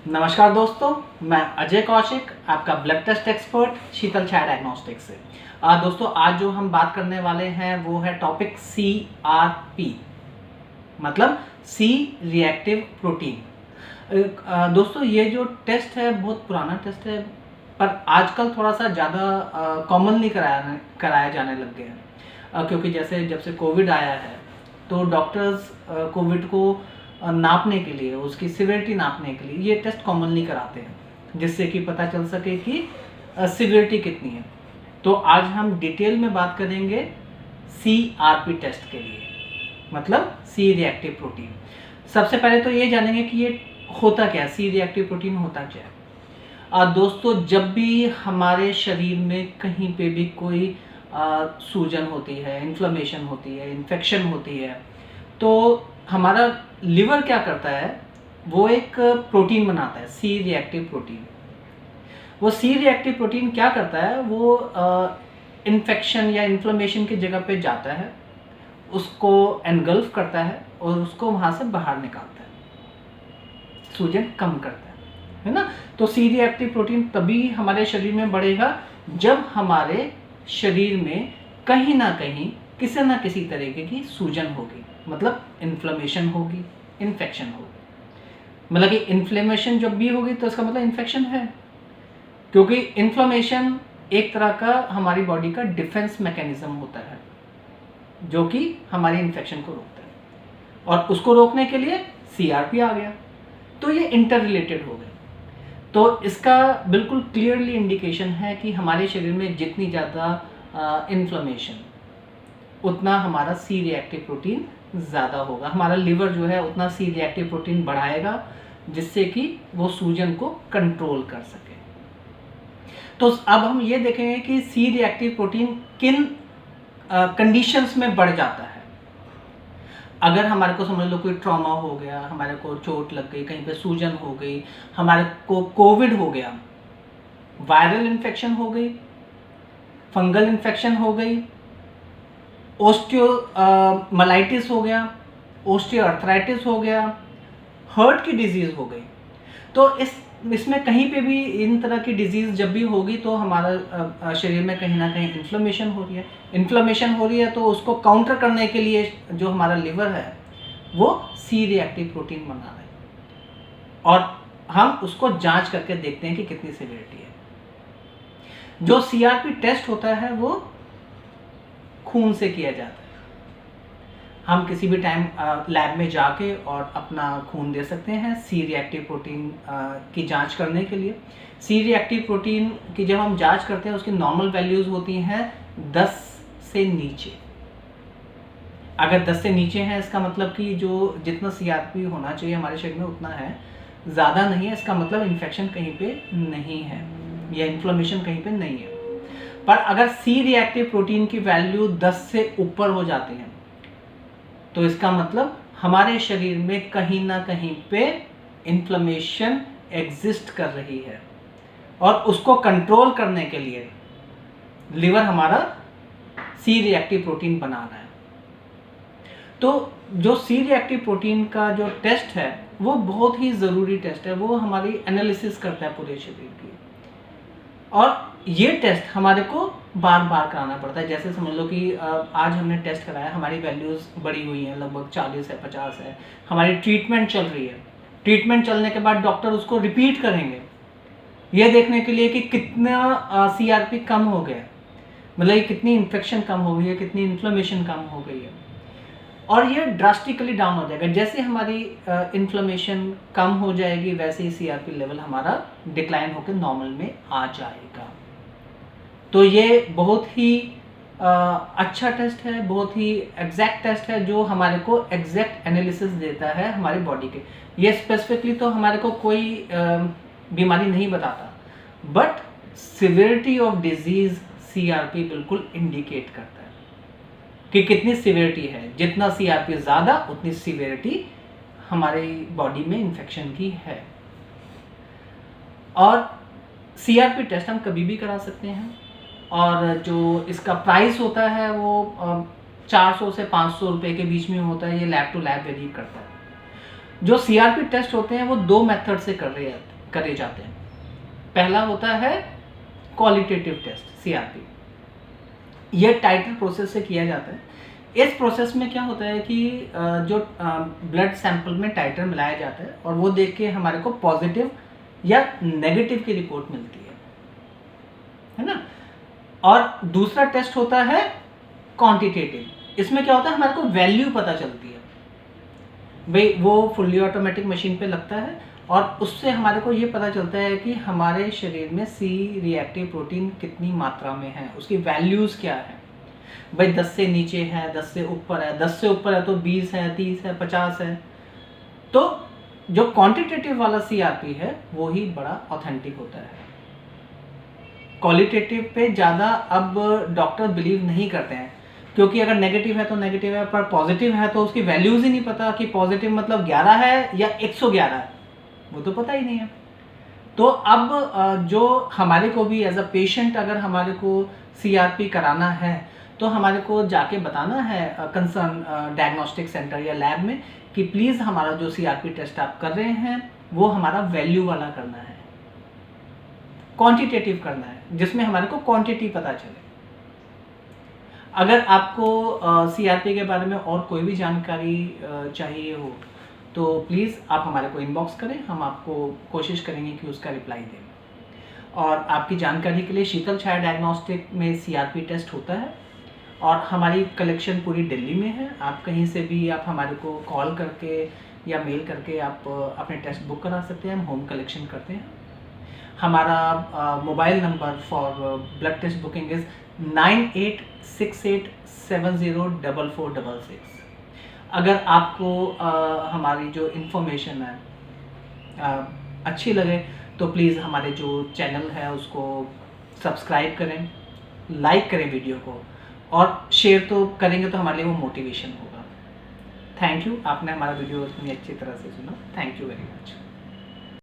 नमस्कार दोस्तों, मैं अजय कौशिक, आपका ब्लड टेस्ट एक्सपर्ट शीतल छाया डायग्नोस्टिक्स से। दोस्तों, आज जो हम बात करने वाले हैं वो है टॉपिक CRP, मतलब सी रिएक्टिव प्रोटीन। दोस्तों, ये जो टेस्ट है बहुत पुराना टेस्ट है, पर आजकल थोड़ा सा ज़्यादा कॉमनली कराया जाने लग गया है, क्योंकि जैसे जब से कोविड आया है तो डॉक्टर्स कोविड को नापने के लिए, उसकी सिवियरिटी नापने के लिए ये टेस्ट कॉमनली कराते हैं, जिससे कि पता चल सके कि सिवियरिटी कितनी है। तो आज हम डिटेल में बात करेंगे CRP टेस्ट के लिए, मतलब सी रिएक्टिव प्रोटीन। सबसे पहले तो ये जानेंगे कि ये होता क्या है, सी रिएक्टिव प्रोटीन होता क्या है। दोस्तों, जब भी हमारे शरीर में कहीं पे भी कोई सूजन होती है, इन्फ्लेमेशन होती है, इन्फेक्शन होती है, तो हमारा लिवर क्या करता है, वो एक प्रोटीन बनाता है, सी रिएक्टिव प्रोटीन। वो सी रिएक्टिव प्रोटीन क्या करता है, वो इन्फेक्शन या इन्फ्लेमेशन की जगह पे जाता है, उसको एनगल्फ करता है और उसको वहाँ से बाहर निकालता है, सूजन कम करता है ना। तो सी रिएक्टिव प्रोटीन तभी हमारे शरीर में बढ़ेगा जब हमारे शरीर में कहीं ना कहीं किसी ना किसी तरीके की सूजन होगी, मतलब इन्फ्लेमेशन होगी, इन्फेक्शन होगी। मतलब कि इन्फ्लेमेशन जब भी होगी तो इसका मतलब इन्फेक्शन है, क्योंकि इन्फ्लेमेशन एक तरह का हमारी बॉडी का डिफेंस मैकेनिज्म होता है जो कि हमारी इन्फेक्शन को रोकता है, और उसको रोकने के लिए CRP आ गया। तो ये इंटर रिलेटेड हो गए। तो इसका बिल्कुल क्लियरली इंडिकेशन है कि हमारे शरीर में जितनी ज़्यादा इन्फ्लेमेशन, उतना हमारा सी रिएक्टिव प्रोटीन ज़्यादा होगा। हमारा लिवर जो है उतना सी रिएक्टिव प्रोटीन बढ़ाएगा, जिससे कि वो सूजन को कंट्रोल कर सके। तो अब हम ये देखेंगे कि सी रिएक्टिव प्रोटीन किन कंडीशंस में बढ़ जाता है। अगर हमारे को समझ लो कोई ट्रॉमा हो गया, हमारे को चोट लग गई, कहीं पे सूजन हो गई, हमारे को कोविड हो गया, वायरल इन्फेक्शन हो गई, फंगल इन्फेक्शन हो गई, ओस्टियोमाइलाइटिस हो गया, ओस्टियोआर्थराइटिस हो गया, हार्ट की डिजीज़ हो गई, तो इसमें कहीं पे भी इन तरह की डिजीज़ जब भी होगी तो हमारा शरीर में कहीं ना कहीं इन्फ्लेमेशन हो रही है। इन्फ्लेमेशन हो रही है तो उसको काउंटर करने के लिए जो हमारा लिवर है वो सी रिएक्टिव प्रोटीन बना रहा है, और हम उसको जांच करके देखते हैं कि कितनी सिवियरिटी है। जो CRP टेस्ट होता है वो खून से किया जाता है। हम किसी भी टाइम लैब में जाके और अपना खून दे सकते हैं सी रिएक्टिव प्रोटीन की जांच करने के लिए। सी रिएक्टिव प्रोटीन की जब हम जांच करते हैं उसकी नॉर्मल वैल्यूज़ होती हैं 10 से नीचे। अगर 10 से नीचे है इसका मतलब कि जो जितना CRP होना चाहिए हमारे शरीर में उतना है, ज़्यादा नहीं है, इसका मतलब इन्फेक्शन कहीं पे नहीं है या इन्फ्लेमेशन कहीं पे नहीं है। पर अगर सी रिएक्टिव प्रोटीन की वैल्यू 10 से ऊपर हो जाती है तो इसका मतलब हमारे शरीर में कहीं ना कहीं पे इन्फ्लेमेशन एग्जिस्ट कर रही है, और उसको कंट्रोल करने के लिए लिवर हमारा सी रिएक्टिव प्रोटीन बना रहा है। तो जो सी रिएक्टिव प्रोटीन का जो टेस्ट है वो बहुत ही ज़रूरी टेस्ट है। वो हमारी एनालिसिस करता है पूरे शरीर की, और ये टेस्ट हमारे को बार बार कराना पड़ता है। जैसे समझ लो कि आज हमने टेस्ट कराया, हमारी वैल्यूज़ बढ़ी हुई हैं, लगभग 40 है, 50 है, हमारी ट्रीटमेंट चल रही है। ट्रीटमेंट चलने के बाद डॉक्टर उसको रिपीट करेंगे ये देखने के लिए कि कितना CRP कम हो गया, मतलब कितनी इन्फेक्शन कम हो गई है, कितनी इन्फ्लेमेशन कम हो गई है, और ये ड्रास्टिकली डाउन हो जाएगा। जैसे हमारी इन्फ्लेमेशन कम हो जाएगी वैसे ही CRP लेवल हमारा डिक्लाइन होकर नॉर्मल में आ जाएगा। तो ये बहुत ही अच्छा टेस्ट है, बहुत ही एग्जैक्ट टेस्ट है, जो हमारे को एग्जैक्ट एनालिसिस देता है हमारे बॉडी के। ये स्पेसिफिकली तो हमारे को कोई बीमारी नहीं बताता, but severity of disease CRP बिल्कुल इंडिकेट करता है कि कितनी सिवियरिटी है। जितना CRP ज़्यादा उतनी सिवियरिटी हमारी बॉडी में इन्फेक्शन की है। और CRP टेस्ट हम कभी भी करा सकते हैं, और जो इसका प्राइस होता है वो 400 से 500 रुपये के बीच में होता है। ये लैब टू लैब वेरी करता है। जो CRP टेस्ट होते हैं वो 2 मेथड से कर रहे जाते हैं। करे जाते हैं। पहला होता है क्वालिटेटिव टेस्ट CRP। यह टाइटर प्रोसेस से किया जाता है। इस प्रोसेस में क्या होता है कि जो ब्लड सैंपल में टाइटर मिलाया जाता है और वो देख के हमारे को पॉजिटिव या नेगेटिव की रिपोर्ट मिलती है ना। और दूसरा टेस्ट होता है क्वांटिटेटिव। इसमें क्या होता है, हमारे को वैल्यू पता चलती है भाई, वो फुल्ली ऑटोमेटिक मशीन पे लगता है और उससे हमारे को ये पता चलता है कि हमारे शरीर में C रिएक्टिव प्रोटीन कितनी मात्रा में है, उसकी वैल्यूज़ क्या है। भाई 10 से नीचे है, 10 से ऊपर है, 10 से ऊपर है तो 20 है, 30 है, 50 है। तो जो क्वांटिटेटिव वाला CRP है वो ही बड़ा ऑथेंटिक होता है। क्वालिटेटिव पे ज़्यादा अब डॉक्टर बिलीव नहीं करते हैं, क्योंकि अगर नेगेटिव है तो नेगेटिव है, पर पॉजिटिव है तो उसकी वैल्यूज़ ही नहीं पता कि पॉजिटिव मतलब 11 है या 111 है, वो तो पता ही नहीं है। तो अब जो हमारे को भी एज अ पेशेंट अगर हमारे को CRP कराना है तो हमारे को जाके बताना है कंसर्न डायग्नोस्टिक सेंटर या लैब में कि प्लीज़ हमारा जो CRP टेस्ट आप कर रहे हैं वो हमारा वैल्यू वाला करना है, क्वांटिटेटिव करना है, जिसमें हमारे को क्वांटिटी पता चले। अगर आपको CRP के बारे में और कोई भी जानकारी चाहिए हो तो प्लीज़ आप हमारे को इनबॉक्स करें, हम आपको कोशिश करेंगे कि उसका रिप्लाई दें। और आपकी जानकारी के लिए शीतल छाया डायग्नोस्टिक में CRP टेस्ट होता है और हमारी कलेक्शन पूरी दिल्ली में है। आप कहीं से भी आप हमारे को कॉल करके या मेल करके आप अपने टेस्ट बुक करा सकते हैं, हम होम कलेक्शन करते हैं। हमारा mobile number for blood test booking is 9868704466। अगर आपको हमारी जो इन्फॉर्मेशन है अच्छी लगे तो प्लीज़ हमारे जो चैनल है उसको सब्सक्राइब करें, लाइक करें वीडियो को, और शेयर तो करेंगे तो हमारे लिए वो मोटिवेशन होगा। थैंक यू, आपने हमारा वीडियो इतनी अच्छी तरह से सुना। Thank you very much.